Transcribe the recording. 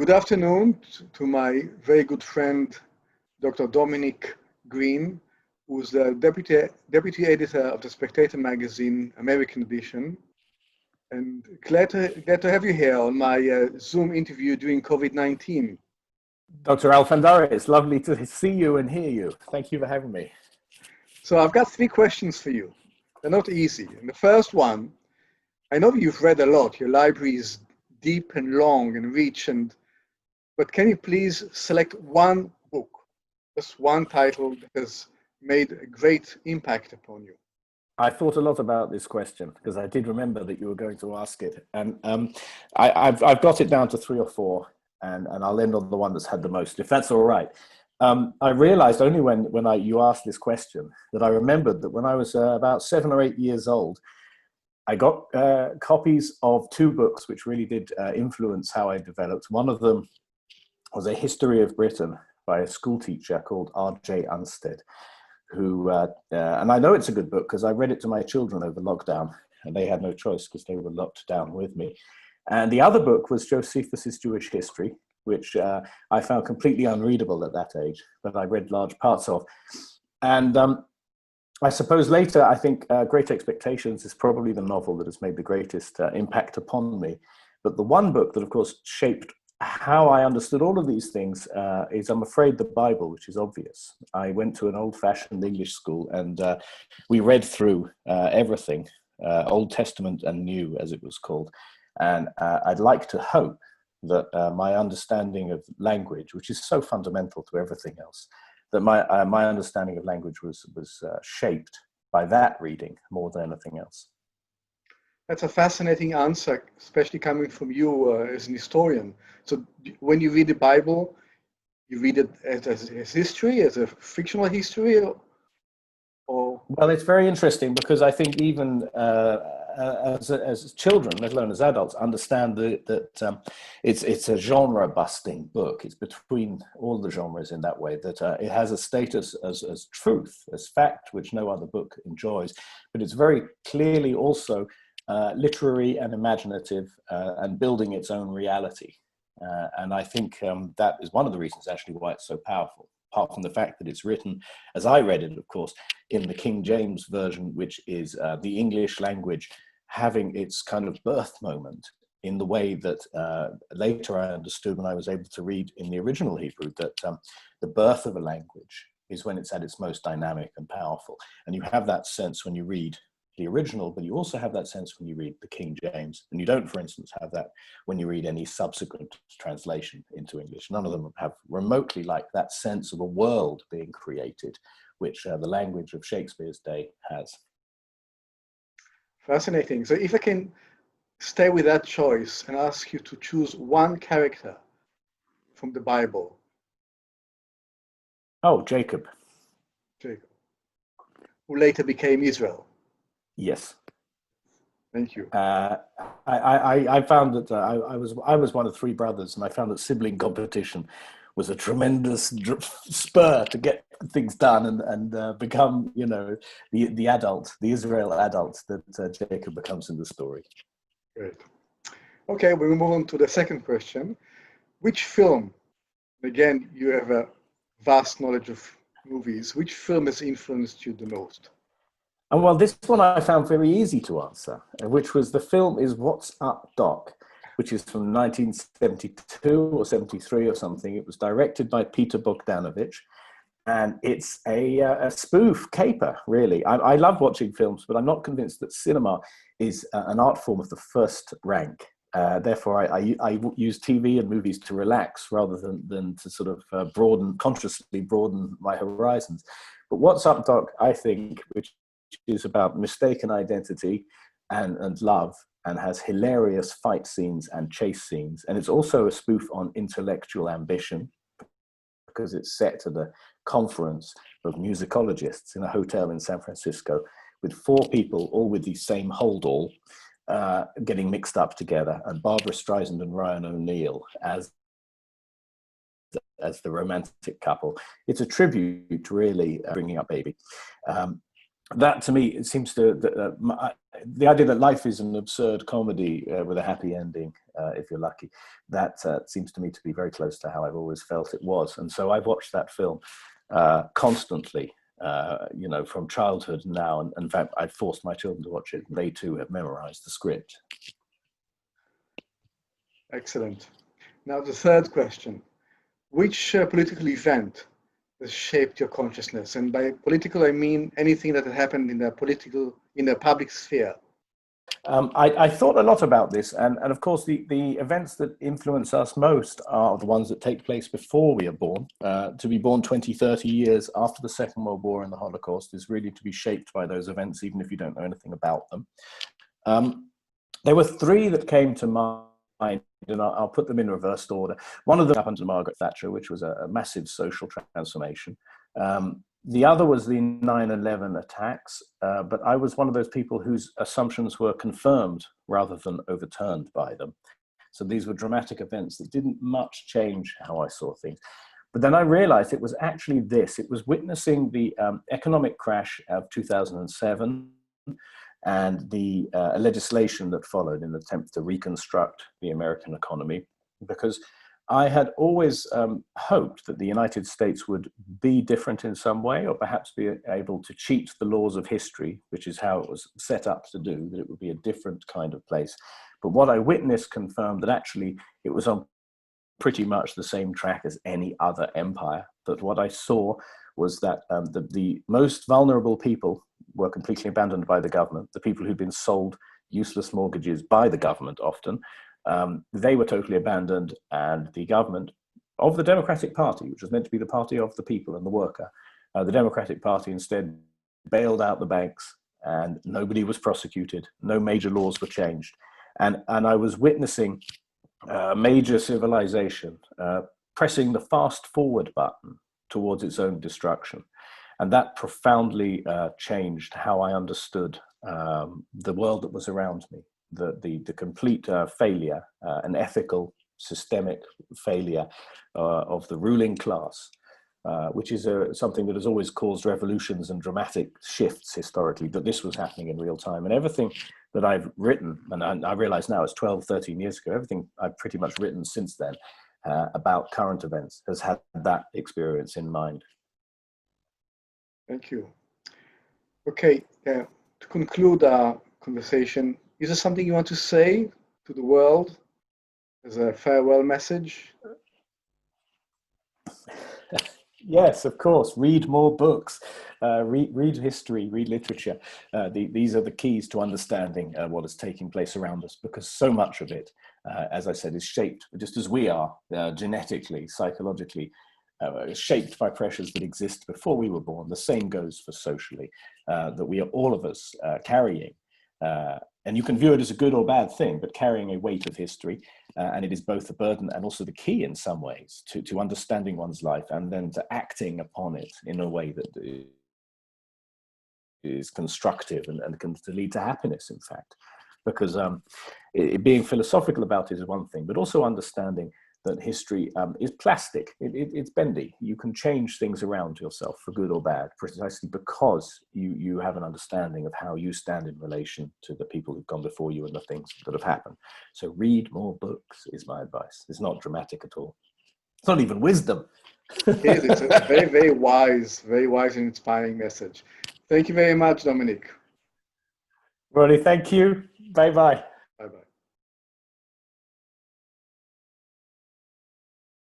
Good afternoon to my very good friend, Dr. Dominic Green, who's the deputy editor of the Spectator magazine, American edition. And glad to have you here on my Zoom interview during COVID-19. Dr. Alfandari, it's lovely to see you and hear you. Thank you for having me. So I've got three questions for you. They're not easy. And the first one, I know you've read a lot. Your library is deep and long and rich, but can you please select one book, just one title that has made a great impact upon you? I thought a lot about this question because I did remember that you were going to ask it. And I've got it down to three or four, and I'll end on the one that's had the most, if that's all right. I realized only when you asked this question that I remembered that when I was about 7 or 8 years old, I got copies of two books which really did influence how I developed. One of them was A History of Britain by a school teacher called R.J. Unstead, who, and I know it's a good book because I read it to my children over lockdown, and they had no choice because they were locked down with me. And the other book was Josephus's Jewish History, which I found completely unreadable at that age, but I read large parts of. And I suppose later, I think Great Expectations is probably the novel that has made the greatest impact upon me. But the one book that, of course, shaped how I understood all of these things is, I'm afraid, the Bible, which is obvious. I went to an old-fashioned English school, and we read through everything, Old Testament and New, as it was called. And I'd like to hope that my understanding of language, which is so fundamental to everything else, that my understanding of language was shaped by that reading more than anything else. That's a fascinating answer, especially coming from you as an historian. So when you read the Bible, you read it as history, as a fictional history, or? Well, it's very interesting because I think even as children, let alone as adults, understand that it's a genre-busting book. It's between all the genres in that way, that it has a status as truth, as fact, which no other book enjoys. But it's very clearly also literary and imaginative and building its own reality. And I think that is one of the reasons actually why it's so powerful, apart from the fact that it's written, as I read it, of course, in the King James Version, which is the English language having its kind of birth moment in the way that later I understood when I was able to read in the original Hebrew, that the birth of a language is when it's at its most dynamic and powerful. And you have that sense when you read the original, but you also have that sense when you read the King James. And you don't, for instance, have that when you read any subsequent translation into English. None of them have remotely like that sense of a world being created, which the language of Shakespeare's day has. Fascinating. So if I can stay with that choice and ask you to choose one character from the Bible. Oh, Jacob. Jacob, who later became Israel. Yes. Thank you. I found that I was one of three brothers, and I found that sibling competition was a tremendous spur to get things done and become, you know, the adult, the Israel adult that Jacob becomes in the story. Great. Okay, we move on to the second question. Which film, again, you have a vast knowledge of movies, which film has influenced you the most? And well, this one I found very easy to answer, which was the film is What's Up, Doc, which is from 1972 or 73 or something. It was directed by Peter Bogdanovich, and it's a spoof caper, really. I love watching films, but I'm not convinced that cinema is an art form of the first rank. Therefore, I use TV and movies to relax rather than to sort of consciously broaden my horizons. But What's Up, Doc, I think, which is about mistaken identity and love, and has hilarious fight scenes and chase scenes. And it's also a spoof on intellectual ambition because it's set at a conference of musicologists in a hotel in San Francisco with 4 people, all with the same hold-all, getting mixed up together, and Barbara Streisand and Ryan O'Neal as the romantic couple. It's a tribute, really, bringing up Baby. That, to me, it seems to, the idea that life is an absurd comedy with a happy ending if you're lucky. That seems to me to be very close to how I've always felt it was. And so I've watched that film constantly, from childhood now. And in fact, I've forced my children to watch it. They too have memorized the script. Excellent. Now the third question. Which political event has shaped your consciousness? And by political, I mean anything that had happened in the public sphere. I thought a lot about this, and of course the events that influence us most are the ones that take place before we are born. To be born 20, 30 years after the Second World War and the Holocaust is really to be shaped by those events, even if you don't know anything about them. There were three that came to mind, and I'll put them in reversed order. One of them happened to Margaret Thatcher, which was a massive social transformation. The other was the 9/11 attacks, but I was one of those people whose assumptions were confirmed rather than overturned by them. So these were dramatic events that didn't much change how I saw things. But then I realized it was actually this. It was witnessing the economic crash of 2007 and the legislation that followed in the attempt to reconstruct the American economy, because I had always hoped that the United States would be different in some way, or perhaps be able to cheat the laws of history, which is how it was set up to do, that it would be a different kind of place. But what I witnessed confirmed that actually it was on pretty much the same track as any other empire. That what I saw was that the most vulnerable people were completely abandoned by the government. The people who'd been sold useless mortgages by the government often, they were totally abandoned, and the government of the Democratic Party, which was meant to be the party of the people and the worker, the Democratic Party instead bailed out the banks, and nobody was prosecuted. No major laws were changed. And I was witnessing major civilization pressing the fast forward button towards its own destruction. And that profoundly changed how I understood the world that was around me. The complete failure, an ethical, systemic failure of the ruling class, which is something that has always caused revolutions and dramatic shifts historically, that this was happening in real time. And everything that I've written, and I realize now it's 12, 13 years ago, everything I've pretty much written since then about current events has had that experience in mind. Thank you. Okay, to conclude our conversation, is there something you want to say to the world as a farewell message? Yes, of course. Read more books, read history, read literature. These are the keys to understanding what is taking place around us, because so much of it, as I said, is shaped, just as we are, genetically, psychologically, shaped by pressures that exist before we were born. The same goes for socially, that we are, all of us, carrying. And you can view it as a good or bad thing, but carrying a weight of history, and it is both the burden and also the key in some ways to understanding one's life, and then to acting upon it in a way that is constructive and can lead to happiness, in fact. Because being philosophical about it is one thing, but also understanding that history is plastic. It's bendy. You can change things around yourself for good or bad, precisely because you have an understanding of how you stand in relation to the people who've gone before you and the things that have happened. So read more books is my advice. It's not dramatic at all. It's not even wisdom. It is. It's a very, very wise and inspiring message. Thank you very much, Dominic. Ronnie, thank you. Bye-bye. Bye-bye.